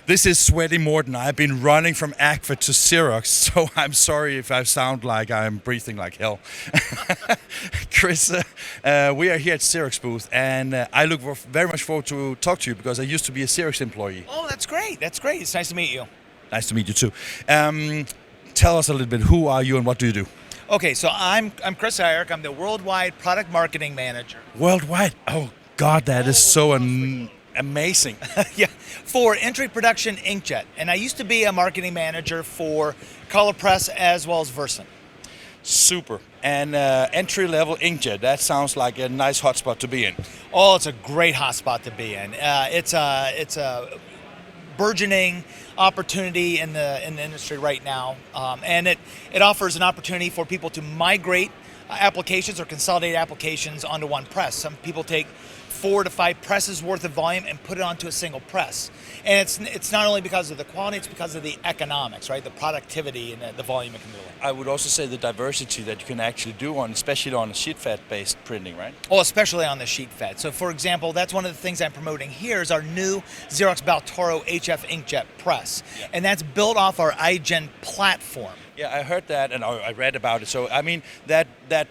This is Sweaty Morten. I've been running from Agfa to Xerox, so I'm sorry if I sound like I'm breathing like hell. Chris, we are here at Xerox booth, and I look very much forward to talk to you because I used to be a Xerox employee. Oh, that's great. That's great. It's nice to meet you. Nice to meet you too. Tell us a little bit, who are you and what do you do? Okay, so I'm Chris Irick. I'm the Worldwide Product Marketing Manager. Worldwide? Oh God, that is so amazing. Yeah, for entry production inkjet. And I used to be a marketing manager for Color Press as well as Versant. Super. And entry-level inkjet, that sounds like a nice hotspot to be in. Oh, it's a great hotspot to be in. It's a burgeoning opportunity in the industry right now, and it offers an opportunity for people to migrate applications or consolidate applications onto one press. Some people take 4 to 5 presses worth of volume and put it onto a single press. And it's not only because of the quality, it's because of the economics, right? The productivity and the volume it can do. I would also say the diversity that you can actually do on, especially on sheet fed based printing, right? Oh, especially on the sheet fed. So for example, that's one of the things I'm promoting here is our new Xerox Baltoro HF Inkjet press. Yeah. And that's built off our iGen platform. Yeah, I heard that and I read about it. So I mean that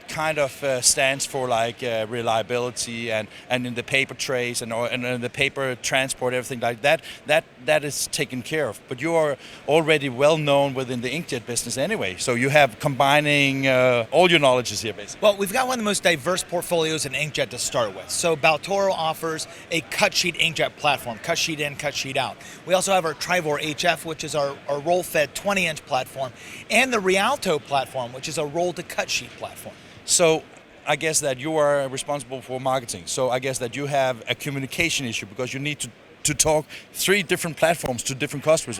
kind of stands for like reliability and in the paper trays and in the paper transport, everything like that. That is taken care of. But you are already well known within the inkjet business anyway. So you have combining all your knowledges here basically. Well, we've got one of the most diverse portfolios in inkjet to start with. So Baltoro offers a cut sheet inkjet platform, cut sheet in, cut sheet out. We also have our Trivor HF, which is our roll fed 20-inch platform, and the Rialto platform, which is a roll to cut sheet platform. So I guess that you are responsible for marketing. So I guess that you have a communication issue because you need to talk 3 different platforms to different customers.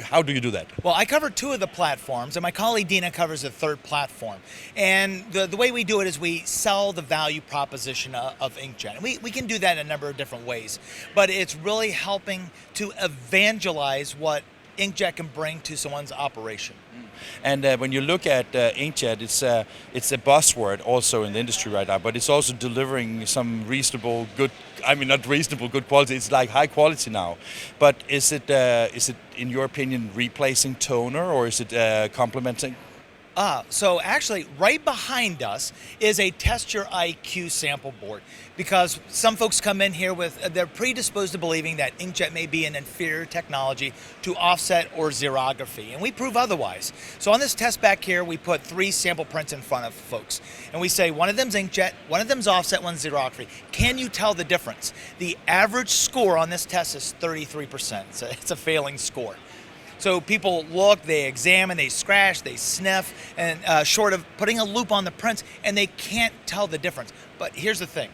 How do you do that? Well, I cover 2 of the platforms, and my colleague Dina covers the 3rd platform. And the way we do it is we sell the value proposition of inkjet. And we can do that in a number of different ways, but it's really helping to evangelize what inkjet can bring to someone's operation. And when you look at inkjet, it's a buzzword also in the industry right now, but it's also delivering some reasonable good. I mean, not reasonable good quality. It's like high quality now. But is it in your opinion replacing toner or is it complementing? So actually right behind us is a Test Your IQ sample board, because some folks come in here they're predisposed to believing that inkjet may be an inferior technology to offset or xerography, and we prove otherwise. So on this test back here, we put 3 sample prints in front of folks, and we say one of them's inkjet, one of them's offset, one's xerography. Can you tell the difference? The average score on this test is 33%. So it's a failing score. So people look, they examine, they scratch, they sniff, and short of putting a loop on the prints, and they can't tell the difference. But here's the thing.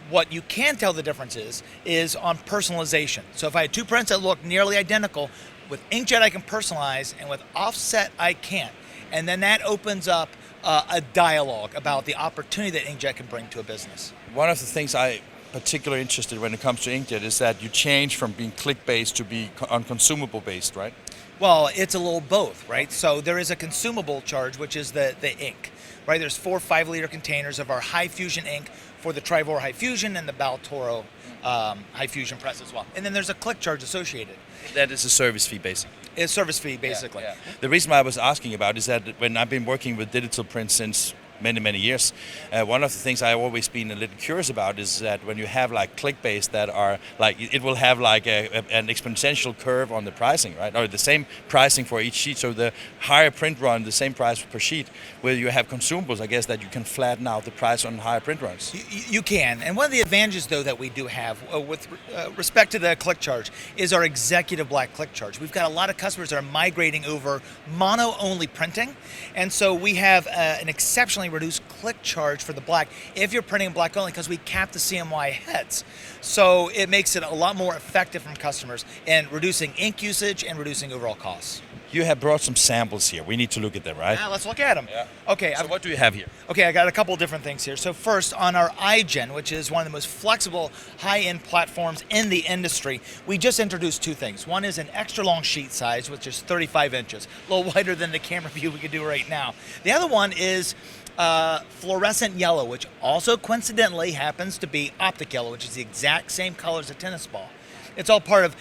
What you can tell the difference is on personalization. So if I had 2 prints that look nearly identical, with inkjet I can personalize, and with offset I can't. And then that opens up a dialogue about the opportunity that inkjet can bring to a business. One of the things I particularly interested when it comes to inkjet is that you change from being click-based to be consumable-based, right? Well, it's a little both, right? So there is a consumable charge, which is the ink, right? There's 4 5-liter containers of our high fusion ink for the Trivor High Fusion and the Baltoro High Fusion press as well. And then there's a click charge associated. That is a service fee, basically. It's service fee, basically. Yeah. The reason why I was asking about is that when I've been working with digital print since many years, one of the things I've always been a little curious about is that when you have like click-based that are like, it will have like an exponential curve on the pricing, right? Or the same pricing for each sheet. So the higher print run, the same price per sheet. Where you have consumables, I guess that you can flatten out the price on higher print runs. You can. And one of the advantages, though, that we do have with respect to the click charge is our executive black click charge. We've got a lot of customers that are migrating over mono-only printing. And so we have an exceptionally reduced click charge for the black if you're printing black only, because we cap the CMY heads. So it makes it a lot more effective from customers in reducing ink usage and reducing overall costs. You have brought some samples here. We need to look at them, right? Yeah, let's look at them. Yeah. Okay. So what do you have here? Okay, I got a couple of different things here. So first, on our iGen, which is one of the most flexible high-end platforms in the industry, we just introduced 2 things. One is an extra long sheet size, which is 35 inches, a little wider than the camera view we could do right now. The other one is fluorescent yellow, which also coincidentally happens to be optic yellow, which is the exact same color as a tennis ball. It's all part of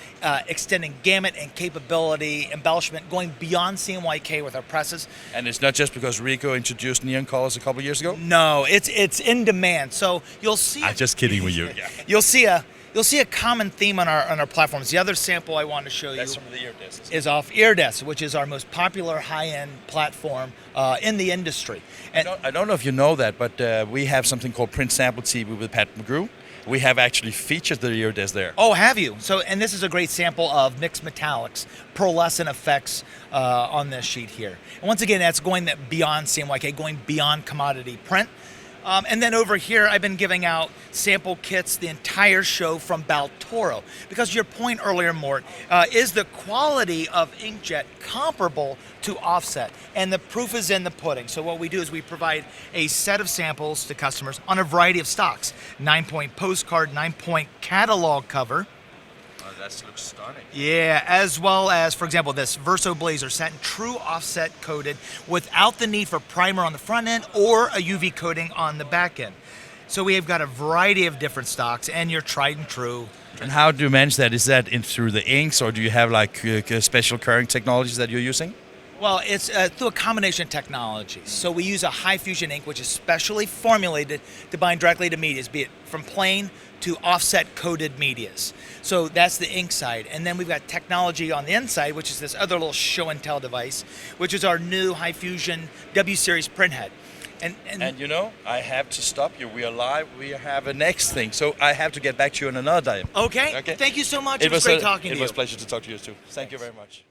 extending gamut and capability, embellishment, going beyond CMYK with our presses. And it's not just because Rico introduced neon colors a couple years ago? No, it's in demand. So you'll see. I'm just kidding with you. Yeah. You'll see a common theme on our platforms. The other sample I want to show That's you from the Iridess. is off Iridess, which is our most popular high-end platform in the industry. And I don't know if you know that, but we have something called Print Sample TV with Pat McGrew. We have actually featured the Iridess there. oh, have you? So, and this is a great sample of mixed metallics, pearlescent effects on this sheet here. And once again, that's going beyond CMYK, going beyond commodity print. And then over here, I've been giving out sample kits the entire show from Baltoro. Because your point earlier, Mort, is the quality of inkjet comparable to offset? And the proof is in the pudding. So what we do is we provide a set of samples to customers on a variety of stocks. 9-point postcard, 9-point catalog cover. Oh, that looks stunning. Yeah, as well as, for example, this Verso Blazer satin, true offset coated without the need for primer on the front end or a UV coating on the back end. So we have got a variety of different stocks and your tried and true. And how do you manage that? Is that through the inks, or do you have like special curing technologies that you're using? Well, it's through a combination of technologies. So we use a high fusion ink, which is specially formulated to bind directly to medias, be it from plain to offset coated medias. So that's the ink side. And then we've got technology on the inside, which is this other little show and tell device, which is our new high fusion W series printhead. And you know, I have to stop you. We are live. We have a next thing. So I have to get back to you on another time. Okay. Thank you so much. It was great talking to you. It was a pleasure to talk to you too. Thank you very much.